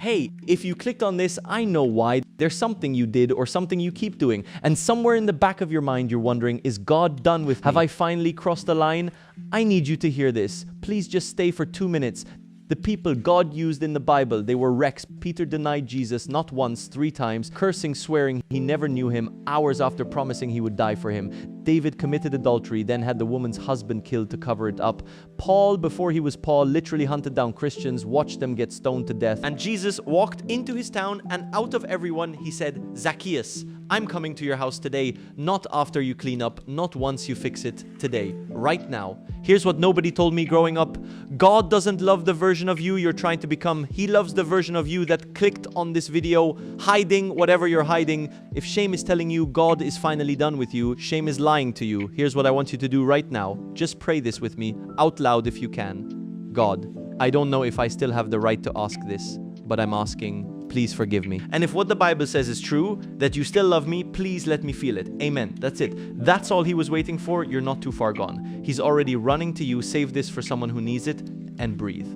Hey, if you clicked on this, I know why. There's something you did or something you keep doing. And somewhere in the back of your mind, you're wondering, is God done with me? Have I finally crossed the line? I need you to hear this. Please just stay for 2 minutes. The people God used in the Bible, they were wrecks. Peter denied Jesus not once, 3 times, cursing, swearing he never knew him, hours after promising he would die for him. David committed adultery, then had the woman's husband killed to cover it up. Paul, before he was Paul, literally hunted down Christians, watched them get stoned to death. And Jesus walked into his town, and out of everyone, he said, Zacchaeus, I'm coming to your house today, not after you clean up, not once you fix it, today, right now. Here's what nobody told me growing up. God doesn't love the version of you you're trying to become. He loves the version of you that clicked on this video, hiding whatever you're hiding. If shame is telling you God is finally done with you, shame is lying to you. Here's what I want you to do right now. Just pray this with me, out loud if you can. God, I don't know if I still have the right to ask this, but I'm asking. Please forgive me. And if what the Bible says is true, that you still love me, please let me feel it. Amen. That's it. That's all he was waiting for. You're not too far gone. He's already running to you. Save this for someone who needs it, and breathe.